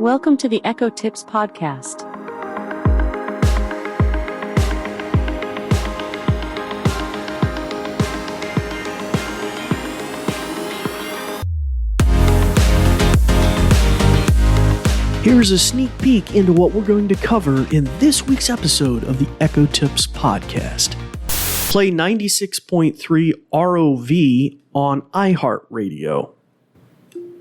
Welcome to the Echo Tips podcast. Here's a sneak peek into what we're going to cover in this week's episode of the Echo Tips podcast. Play 96.3 ROV on iHeartRadio.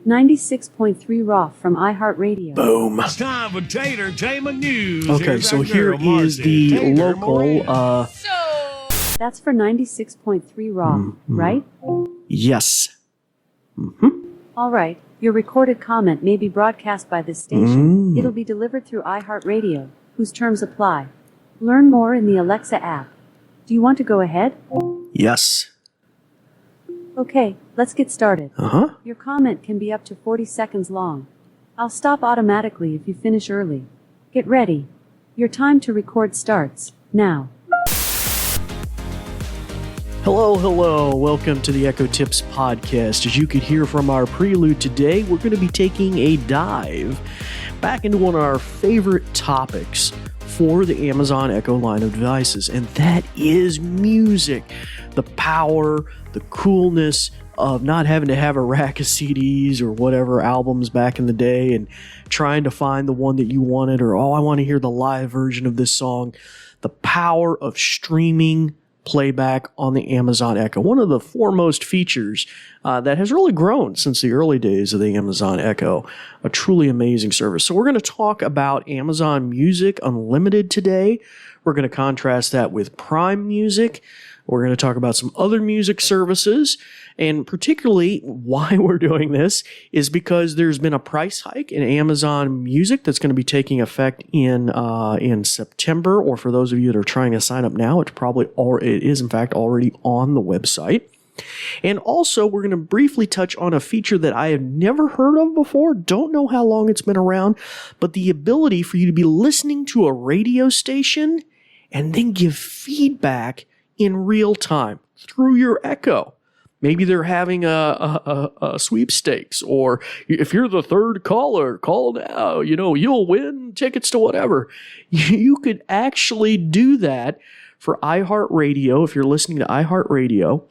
96.3 Raw from iHeartRadio. Boom. It's time for Tatertainment News. Okay, Here's so our here girl, is Marcy. the Tater local, Moreno. That's for 96.3 Raw, right? yes. All right. Your recorded comment may be broadcast by this station. It'll be delivered through iHeartRadio, whose terms apply. Learn more in the Alexa app. Do you want to go ahead? Yes. Okay, let's get started. Uh-huh. Your comment can be up to 40 seconds long. I'll stop automatically if you finish early. Get ready. Your time to record starts now. Hello. Welcome to the Echo Tips podcast. As you could hear from our prelude today, we're going to be taking a dive back into one of our favorite topics for the Amazon Echo line of devices, and that is music. The power, the coolness of not having to have a rack of CDs or whatever albums back in the day and trying to find the one that you wanted, or, I want to hear the live version of this song. The power of streaming playback on the Amazon Echo, one of the foremost features that has really grown since the early days of the Amazon Echo. A truly amazing service. So we're going to talk about Amazon Music Unlimited today. We're going to contrast that with Prime Music. We're going to talk about some other music services, and particularly why we're doing this is because there's been a price hike in Amazon Music that's going to be taking effect in September, or for those of you that are trying to sign up now, it is in fact already on the website. And also, we're going to briefly touch on a feature that I have never heard of before, don't know how long it's been around, but the ability for you to be listening to a radio station and then give feedback in real time through your Echo. Maybe they're having a sweepstakes, or if you're the third caller, call now, you'll win tickets to whatever. You could actually do that for iHeartRadio. If you're listening to iHeartRadio,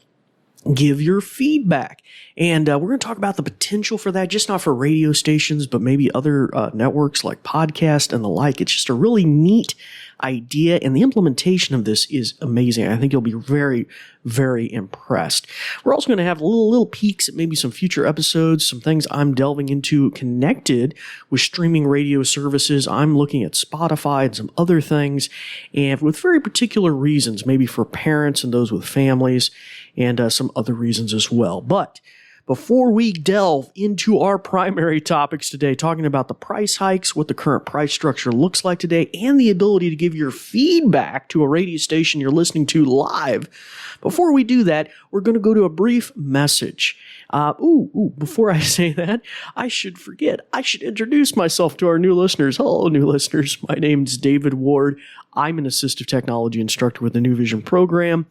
give your feedback. And we're going to talk about the potential for that, just not for radio stations, but maybe other networks like podcast and the like. It's just a really neat idea, and the implementation of this is amazing. I think you'll be very, very impressed. We're also going to have little peeks at maybe some future episodes, some things I'm delving into connected with streaming radio services. I'm looking at Spotify and some other things, and with very particular reasons, maybe for parents and those with families, and some other reasons as well. But before we delve into our primary topics today, talking about the price hikes, what the current price structure looks like today, and the ability to give your feedback to a radio station you're listening to live, before we do that, we're going to go to a brief message. Before I say that, I should introduce myself to our new listeners. Hello, new listeners. My name's David Ward. I'm an assistive technology instructor with the New Vision program,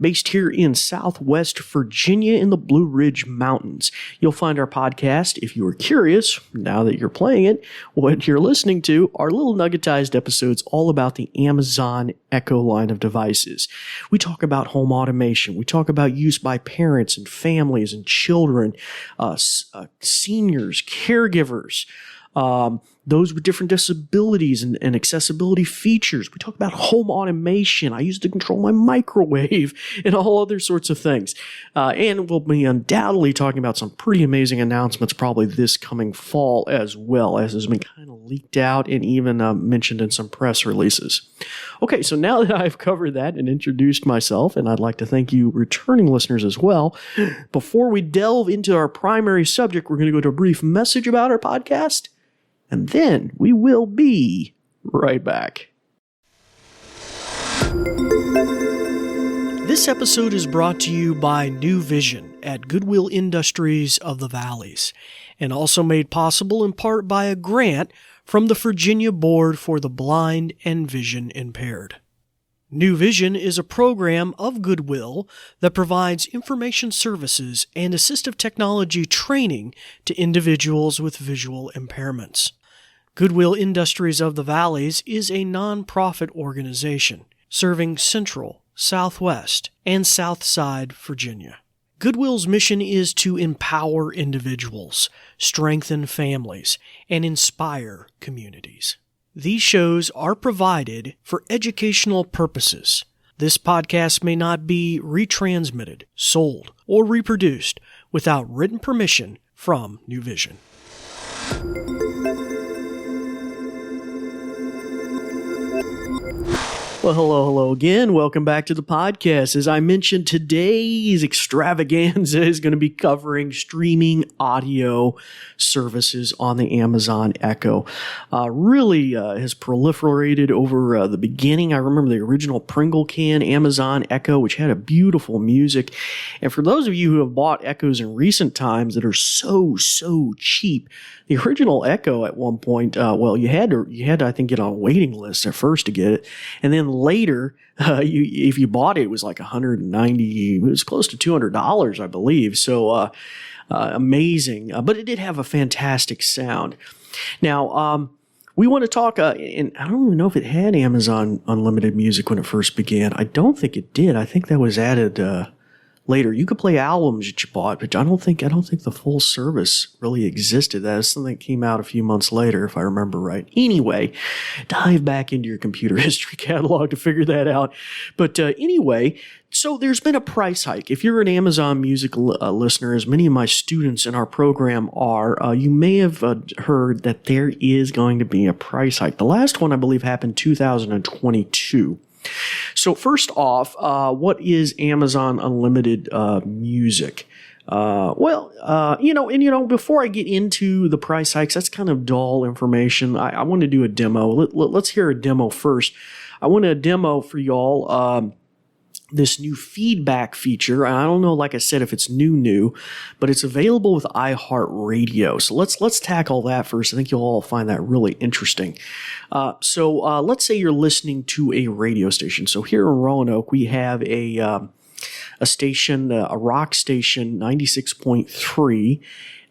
based here in Southwest Virginia in the Blue Ridge Mountains. You'll find our podcast, if you are curious, now that you're playing it, what you're listening to are little nuggetized episodes all about the Amazon Echo line of devices. We talk about home automation. We talk about use by parents and families and children, seniors, caregivers, those with different disabilities and accessibility features. We talk about home automation. I use it to control my microwave and all other sorts of things. And we'll be undoubtedly talking about some pretty amazing announcements probably this coming fall as well, as has been kind of leaked out and even mentioned in some press releases. Okay, so now that I've covered that and introduced myself, and I'd like to thank you returning listeners as well, before we delve into our primary subject, we're going to go to a brief message about our podcast, and then we will be right back. This episode is brought to you by New Vision at Goodwill Industries of the Valleys, and also made possible in part by a grant from the Virginia Board for the Blind and Vision Impaired. New Vision is a program of Goodwill that provides information services and assistive technology training to individuals with visual impairments. Goodwill Industries of the Valleys is a nonprofit organization serving Central, Southwest, and Southside Virginia. Goodwill's mission is to empower individuals, strengthen families, and inspire communities. These shows are provided for educational purposes. This podcast may not be retransmitted, sold, or reproduced without written permission from New Vision. Well, hello again. Welcome back to the podcast. As I mentioned, today's extravaganza is going to be covering streaming audio services on the Amazon Echo. Really has proliferated over the beginning. I remember the original Pringle can Amazon Echo, which had a beautiful music. And for those of you who have bought Echoes in recent times that are so cheap, the original Echo at one point, you had to, I think, get on a waiting list at first to get it. And then later, if you bought it, it was like $190, it was close to $200, I believe. So, amazing. But it did have a fantastic sound. Now, we want to talk, and I don't even know if it had Amazon Unlimited Music when it first began. I don't think it did. I think that was added, later. You could play albums that you bought, but I don't think the full service really existed. That is something that came out a few months later, if I remember right. Anyway, dive back into your computer history catalog to figure that out. But anyway, so there's been a price hike. If you're an Amazon Music listener, as many of my students in our program are, you may have heard that there is going to be a price hike. The last one, I believe, happened 2022. So first off, what is Amazon Unlimited Music? Before I get into the price hikes, that's kind of dull information. I want to do a demo. Let's hear a demo first. I want to demo for y'all this new feedback feature. I don't know, like I said, if it's new, but it's available with iHeartRadio. So let's tackle that first. I think you'll all find that really interesting. So let's say you're listening to a radio station. So here in Roanoke, we have a station, a rock station, 96.3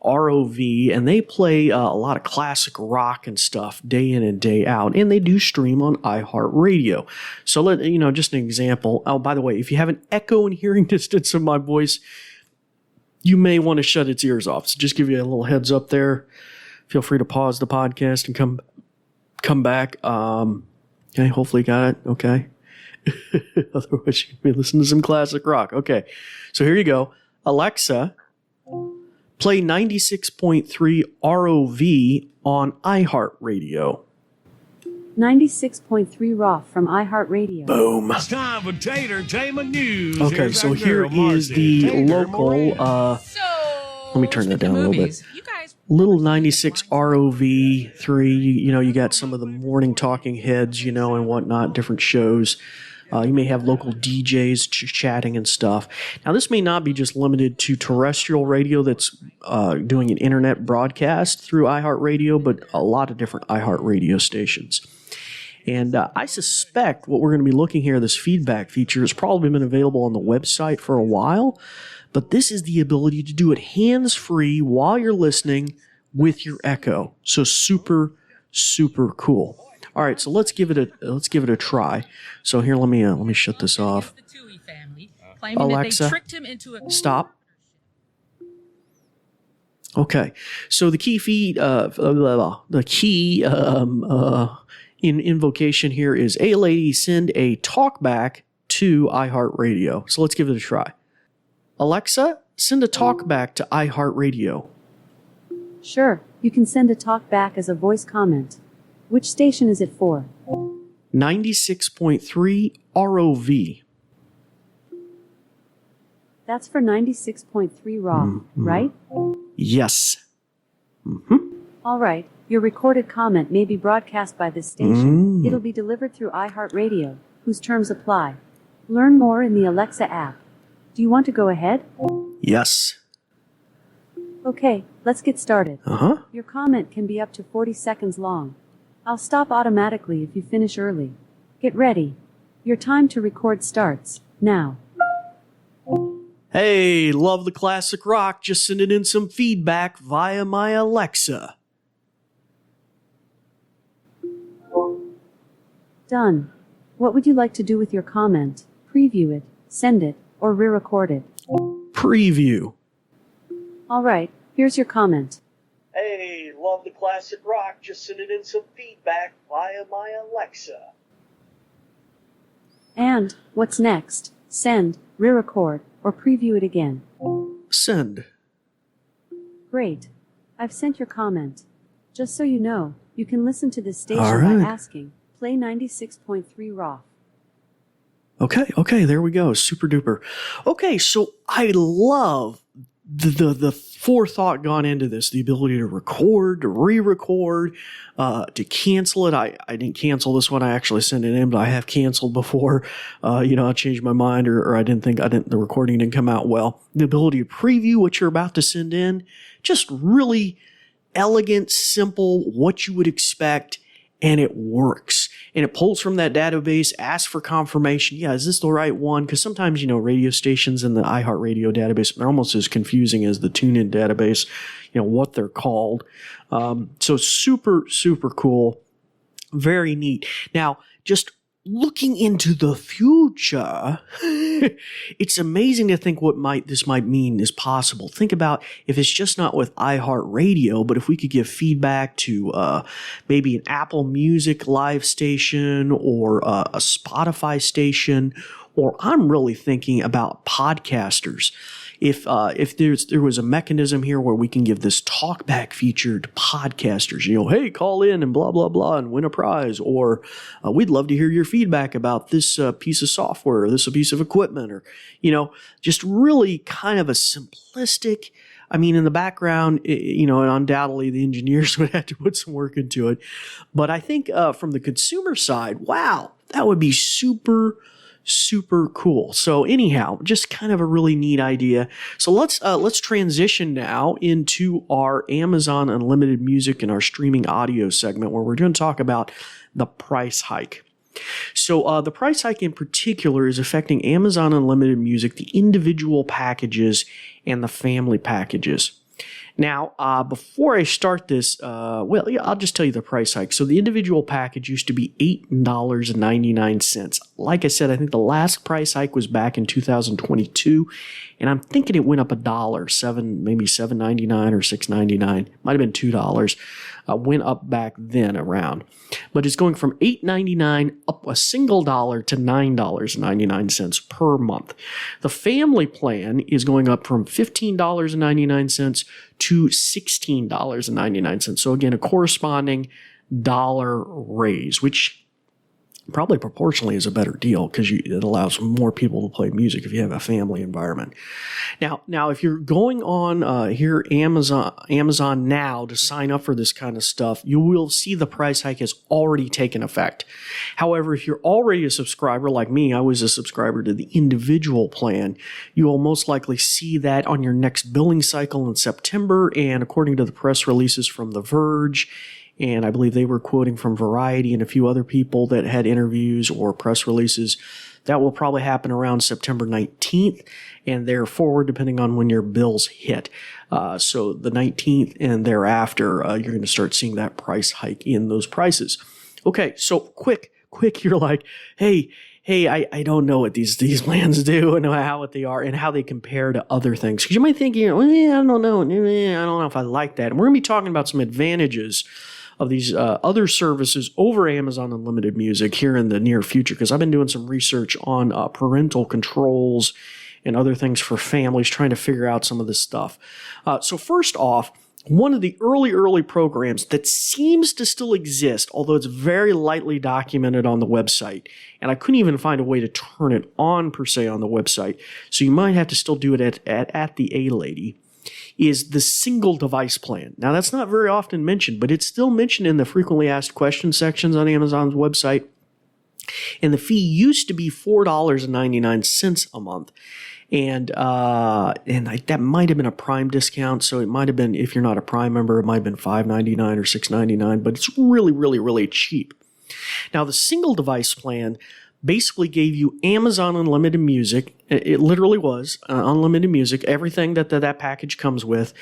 ROV, and they play a lot of classic rock and stuff day in and day out, and they do stream on iHeartRadio. So just an example. Oh, by the way, if you have an echo in hearing distance of my voice, you may want to shut its ears off. So just give you a little heads up there. Feel free to pause the podcast and come back. Okay, hopefully you got it. Okay. Otherwise, you'd be listening to some classic rock. Okay, so here you go. Alexa, play 96.3 ROV on iHeartRadio. 96.3 Raw from iHeartRadio. Boom. It's time for Tatertainment News. Okay, Here's so our here girl, is Marcy. the Tater local, Moran. let me turn that down a little bit. Little 96 ROV 3, you got some of the morning talking heads, and whatnot, different shows. You may have local DJs chatting and stuff. Now, this may not be just limited to terrestrial radio that's doing an internet broadcast through iHeartRadio, but a lot of different iHeartRadio stations. And I suspect what we're going to be looking here, this feedback feature, has probably been available on the website for a while, but this is the ability to do it hands-free while you're listening with your Echo. So super, super cool. All right, so let's give it a try. So here, let me shut this off. Alexa, stop. Okay, so the key in invocation here is, "Hey lady, send a talkback to iHeartRadio." So let's give it a try. Alexa, send a talkback to iHeartRadio. Sure, you can send a talk back as a voice comment. Which station is it for? 96.3 ROV. That's for 96.3 Raw, right? Yes. All right, your recorded comment may be broadcast by this station. It'll be delivered through iHeartRadio, whose terms apply. Learn more in the Alexa app. Do you want to go ahead? Yes. Okay, let's get started. Uh-huh. Your comment can be up to 40 seconds long. I'll stop automatically if you finish early. Get ready. Your time to record starts now. Hey, love the classic rock. Just sending in some feedback via my Alexa. Done. What would you like to do with your comment? Preview it, send it, or re-record it? Preview. Alright, here's your comment. Hey, love the classic rock. Just sending in some feedback via my Alexa. And, what's next? Send, re-record, or preview it again. Send. Great. I've sent your comment. Just so you know, you can listen to this station All by right. asking, play 96.3 Roth. Okay, there we go. Super duper. Okay, so I love the forethought gone into this, the ability to record, to re-record, to cancel it. I didn't cancel this one. I actually sent it in, but I have canceled before. I changed my mind or the recording didn't come out well. The ability to preview what you're about to send in, just really elegant, simple, what you would expect, and it works. And it pulls from that database, asks for confirmation. Yeah, is this the right one? Because sometimes, radio stations in the iHeartRadio database, they're almost as confusing as the TuneIn database, what they're called. So super, super cool. Very neat. Now, just looking into the future, it's amazing to think what this might mean is possible. Think about if it's just not with iHeartRadio, but if we could give feedback to maybe an Apple Music live station or a Spotify station, or I'm really thinking about podcasters. If there was a mechanism here where we can give this talkback feature to podcasters, hey, call in and blah, blah, blah and win a prize, or we'd love to hear your feedback about this piece of software or this piece of equipment, or, just really kind of a simplistic, in the background, and undoubtedly the engineers would have to put some work into it. But I think from the consumer side, wow, that would be super cool. So anyhow, just kind of a really neat idea. So let's transition now into our Amazon Unlimited Music and our streaming audio segment, where we're going to talk about the price hike. So the price hike in particular is affecting Amazon Unlimited Music, the individual packages and the family packages. Now, before I start this, I'll just tell you the price hike. So the individual package used to be $8.99. Like I said, I think the last price hike was back in 2022, and I'm thinking it went up $1, maybe $7.99 or $6.99. Might have been $2. Went up back then around. But it's going from $8.99 up a single dollar to $9.99 per month. The family plan is going up from $15.99 to $16.99. So again, a corresponding dollar raise, which probably proportionally is a better deal because it allows more people to play music if you have a family environment. Now, if you're going on Amazon now to sign up for this kind of stuff, you will see the price hike has already taken effect. However, if you're already a subscriber like me, I was a subscriber to the individual plan, you will most likely see that on your next billing cycle in September. And according to the press releases from The Verge, and I believe they were quoting from Variety and a few other people that had interviews or press releases, that will probably happen around September 19th and thereafter, depending on when your bills hit. So the 19th and thereafter, you're going to start seeing that price hike in those prices. Okay, so quick, you're like, hey, I don't know what these plans do and what they are and how they compare to other things. Because you might think, I don't know if I like that. And we're going to be talking about some advantages of these other services over Amazon Unlimited Music here in the near future, because I've been doing some research on parental controls and other things for families, trying to figure out some of this stuff. So first off, one of the early programs that seems to still exist, although it's very lightly documented on the website, and I couldn't even find a way to turn it on per se on the website, so you might have to still do it at the A-Lady, is the single device plan. Now, that's not very often mentioned, but it's still mentioned in the frequently asked questions sections on Amazon's website. And the fee used to be $4.99 a month. And that might have been a Prime discount. So it might have been, if you're not a Prime member, it might have been $5.99 or $6.99, but it's really, really, really cheap. Now, the single device plan basically gave you Amazon Unlimited Music. It literally was unlimited music, everything that package comes with.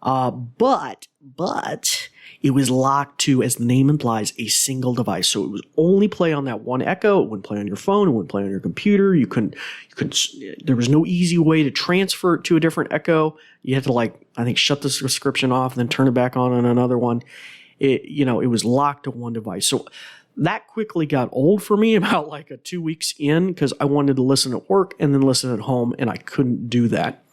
But it was locked to, as the name implies, a single device. So it was only play on that one Echo. It wouldn't play on your phone. It wouldn't play on your computer. You couldn't, there was no easy way to transfer it to a different Echo. You had to, like, I think, shut the subscription off and then turn it back on another one. It was locked to one device. So that quickly got old for me about like 2 weeks in, because I wanted to listen at work and then listen at home, and I couldn't do that.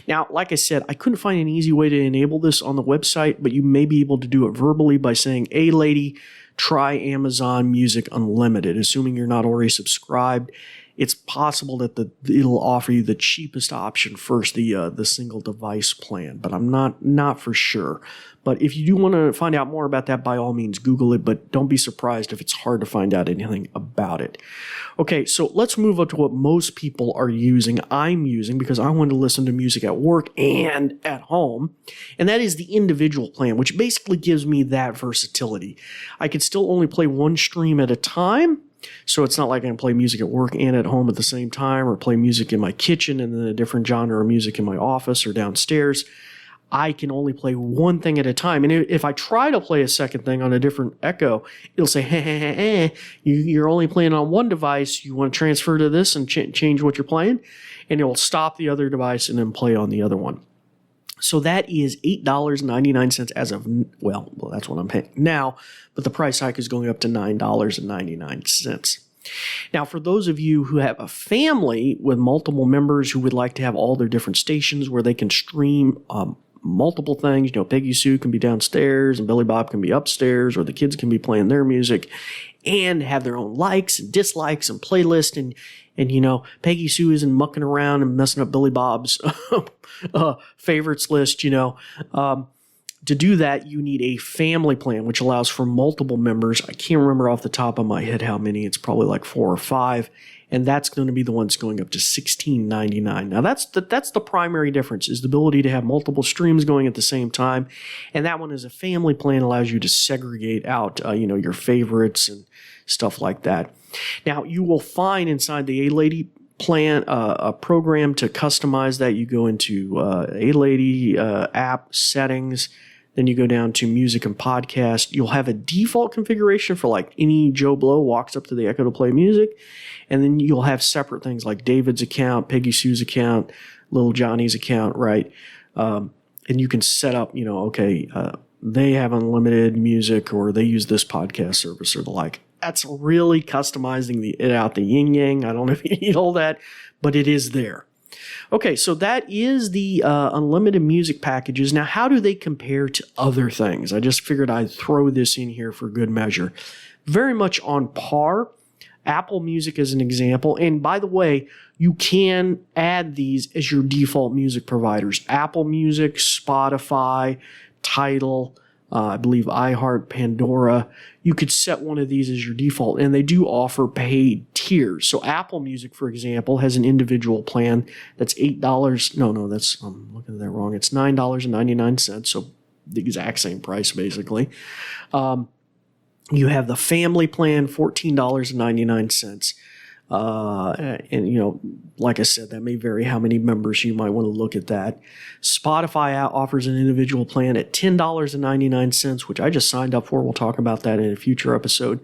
Now, like I said, I couldn't find an easy way to enable this on the website, but you may be able to do it verbally by saying, "Hey, lady, try Amazon Music Unlimited." Assuming you're not already subscribed, it's possible that it'll offer you the cheapest option first, the single device plan, but I'm not for sure. But if you do want to find out more about that, by all means, Google it, but don't be surprised if it's hard to find out anything about it. Okay, so let's move up to what most people are using. I'm using, because I want to listen to music at work and at home, and that is the individual plan, which basically gives me that versatility. I can still only play one stream at a time, so it's not like I can play music at work and at home at the same time, or play music in my kitchen and then a different genre of music in my office or downstairs. I can only play one thing at a time. And if I try to play a second thing on a different Echo, it'll say, hey, you're only playing on one device. You want to transfer to this and change what you're playing? And it will stop the other device and then play on the other one. So that is $8.99 as of, well, that's what I'm paying now, but the price hike is going up to $9.99. Now, for those of you who have a family with multiple members who would like to have all their different stations where they can stream multiple things, Peggy Sue can be downstairs and Billy Bob can be upstairs, or the kids can be playing their music and have their own likes and dislikes and playlist, and Peggy Sue isn't mucking around and messing up Billy Bob's favorites list, To do that, you need a family plan, which allows for multiple members. I can't remember off the top of my head how many. It's probably like 4 or 5. And that's going to be the ones going up to $16.99. Now, that's the primary difference, is the ability to have multiple streams going at the same time. And that one, as a family plan, allows you to segregate out, your favorites and stuff like that. Now, you will find inside the A-Lady plan a program to customize that. You go into A-Lady app settings. Then you go down to music and podcast. You'll have a default configuration for like any Joe Blow walks up to the Echo to play music. And then you'll have separate things like David's account, Peggy Sue's account, Little Johnny's account, right? And you can set up, they have unlimited music, or they use this podcast service or the like. That's really customizing the yin-yang. I don't know if you need all that, but it is there. Okay, so that is the unlimited music packages. Now, how do they compare to other things? I just figured I'd throw this in here for good measure. Very much on par. Apple Music as an example. And by the way, you can add these as your default music providers. Apple Music, Spotify, Tidal, I believe iHeart, Pandora. You could set one of these as your default, and they do offer paid tiers. So Apple Music, for example, has an individual plan that's $8. No, that's, I'm looking at that wrong. It's $9.99, so the exact same price, basically. You have the family plan, $14.99. And, like I said, that may vary how many members you might want to look at that. Spotify offers an individual plan at $10.99, which I just signed up for. We'll talk about that in a future episode.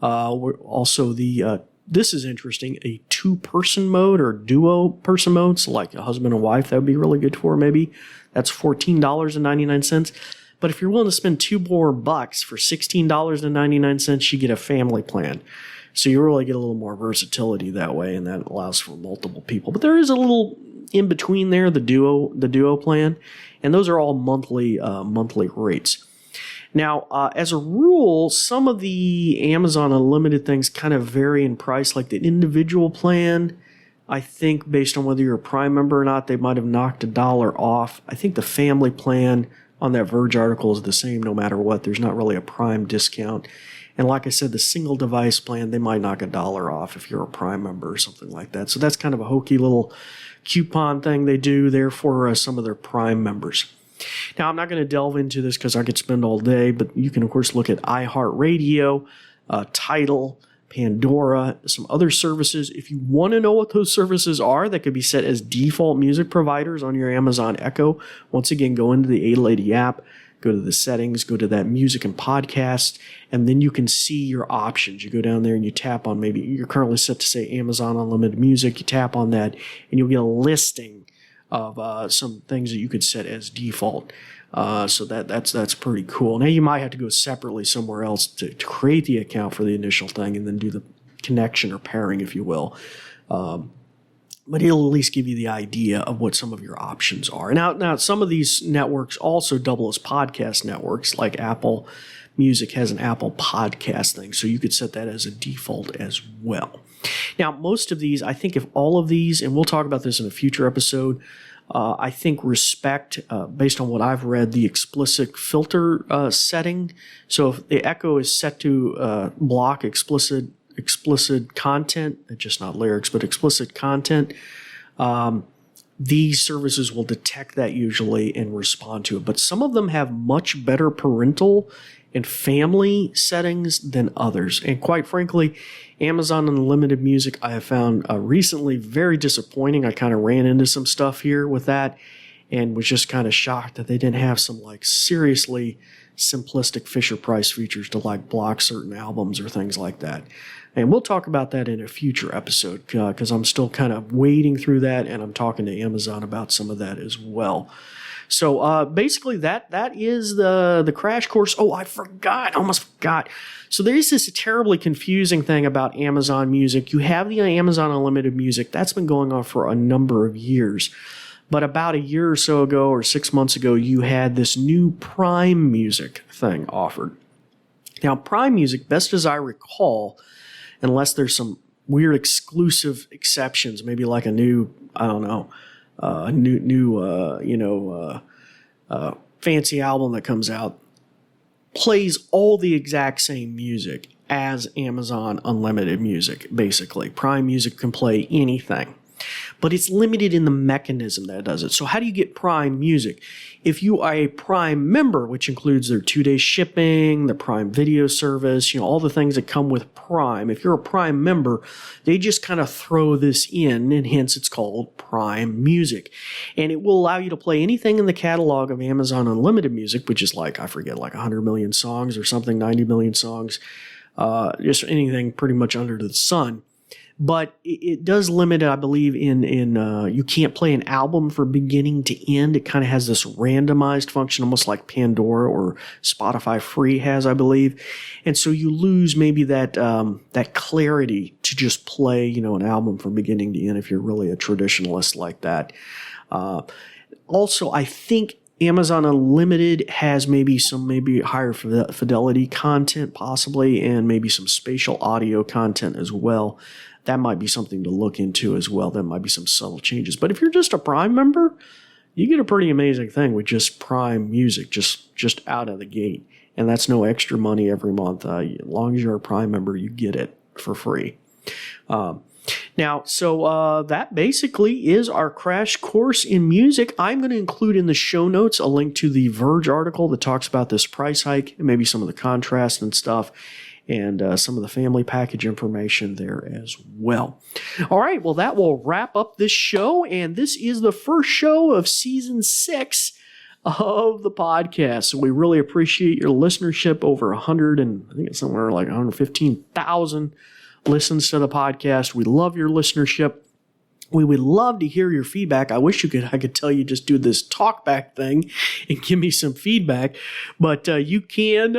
We're also this is interesting, a 2-person mode or duo person mode. So like a husband and wife, that would be really good for maybe. That's $14.99. But if you're willing to spend $2 more for $16.99, you get a family plan. So you really get a little more versatility that way, and that allows for multiple people. But there is a little in between there, the duo plan, and those are all monthly rates. Now, as a rule, some of the Amazon Unlimited things kind of vary in price, like the individual plan. I think based on whether you're a Prime member or not, they might have knocked $1 off. I think the family plan on that Verge article is the same no matter what. There's not really a Prime discount. And like I said, the single device plan, they might knock $1 off if you're a Prime member or something like that. So that's kind of a hokey little coupon thing they do there for some of their Prime members. Now, I'm not going to delve into this because I could spend all day, but you can, of course, look at iHeartRadio, Tidal, Pandora, some other services. If you want to know what those services are that could be set as default music providers on your Amazon Echo, once again, go into the A-Lady app, go to the settings, go to that music and podcast, and then you can see your options. You go down there and you tap on, maybe you're currently set to say Amazon Unlimited Music. You tap on that and you'll get a listing of some things that you could set as default. So that's pretty cool. Now you might have to go separately somewhere else to create the account for the initial thing and then do the connection or pairing, if you will. But it'll at least give you the idea of what some of your options are. Now some of these networks also double as podcast networks, like Apple Music has an Apple Podcast thing, so you could set that as a default as well. Now, most of these, I think if all of these, and we'll talk about this in a future episode, I think respect, based on what I've read, the explicit filter setting. So if the Echo is set to block explicit content, just not lyrics, but explicit content, these services will detect that usually and respond to it. But some of them have much better parental and family settings than others. And quite frankly, Amazon Unlimited Music I have found recently very disappointing. I kind of ran into some stuff here with that and was just kind of shocked that they didn't have some like seriously simplistic Fisher-Price features to like block certain albums or things like that. And we'll talk about that in a future episode because I'm still kind of wading through that and I'm talking to Amazon about some of that as well. So basically that is the crash course. Oh, I almost forgot. So there is this terribly confusing thing about Amazon Music. You have the Amazon Unlimited Music. That's been going on for a number of years. But about a year or so ago or 6 months ago, you had this new Prime Music thing offered. Now, Prime Music, best as I recall, unless there's some weird exclusive exceptions, maybe like a new, I don't know, fancy album that comes out, plays all the exact same music as Amazon Unlimited Music, basically. Prime Music can play anything. But it's limited in the mechanism that it does it. So how do you get Prime Music? If you are a Prime member, which includes their 2-day shipping, the Prime Video service, all the things that come with Prime. If you're a Prime member, they just kind of throw this in, and hence it's called Prime Music. And it will allow you to play anything in the catalog of Amazon Unlimited Music, which is like 100 million songs or something, 90 million songs, just anything pretty much under the sun. But it does limit it, I believe, in you can't play an album from beginning to end. It kind of has this randomized function, almost like Pandora or Spotify Free has, I believe. And so you lose maybe that clarity to just play, an album from beginning to end if you're really a traditionalist like that. Also, I think Amazon Unlimited has maybe higher fidelity content possibly, and maybe some spatial audio content as well. That might be something to look into as well. There might be some subtle changes. But if you're just a Prime member, you get a pretty amazing thing with just Prime Music, just out of the gate. And that's no extra money every month. As long as you're a Prime member, you get it for free. So that basically is our crash course in music. I'm going to include in the show notes a link to the Verge article that talks about this price hike and maybe some of the contrast and stuff, and some of the family package information there as well. All right, well, that will wrap up this show, and this is the first show of Season 6 of the podcast. So we really appreciate your listenership. Over 100, and I think it's somewhere like 115,000 listens to the podcast. We love your listenership. We would love to hear your feedback. I wish I could tell you just do this talkback thing and give me some feedback, but you can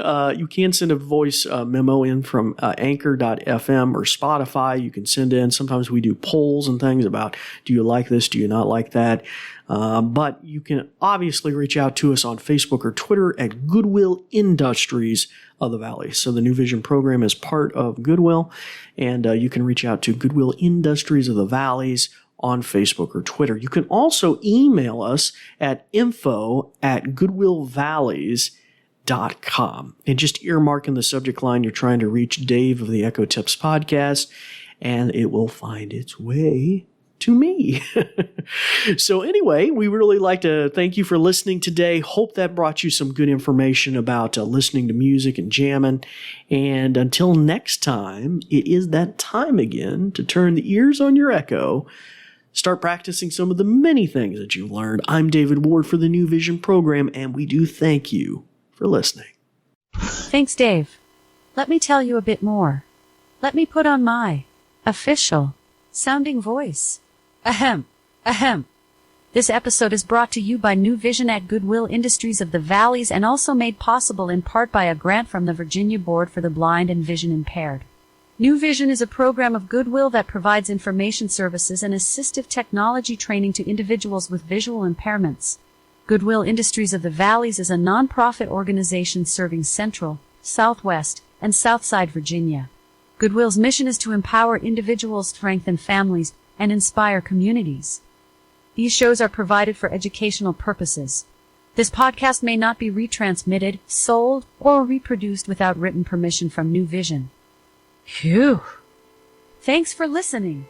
send a voice memo in from anchor.fm or Spotify. You can send in. Sometimes we do polls and things about, do you like this? Do you not like that? But you can obviously reach out to us on Facebook or Twitter at Goodwill Industries of the Valley. So the New Vision program is part of Goodwill, and you can reach out to Goodwill Industries of the Valleys on Facebook or Twitter. You can also email us at info@goodwillvalleys.com, and just earmark in the subject line you're trying to reach Dave of the Echo Tips podcast, and it will find its way to me. So anyway, we really like to thank you for listening today. Hope that brought you some good information about listening to music and jamming. And until next time, it is that time again to turn the ears on your Echo. Start practicing some of the many things that you've learned. I'm David Ward for the New Vision program, and we do thank you for listening. Thanks, Dave. Let me tell you a bit more. Let me put on my official sounding voice. Ahem. Ahem. This episode is brought to you by New Vision at Goodwill Industries of the Valleys and also made possible in part by a grant from the Virginia Board for the Blind and Vision Impaired. New Vision is a program of Goodwill that provides information services and assistive technology training to individuals with visual impairments. Goodwill Industries of the Valleys is a nonprofit organization serving Central, Southwest, and Southside Virginia. Goodwill's mission is to empower individuals, strengthen families, and inspire communities. These shows are provided for educational purposes. This podcast may not be retransmitted, sold, or reproduced without written permission from New Vision. Phew! Thanks for listening.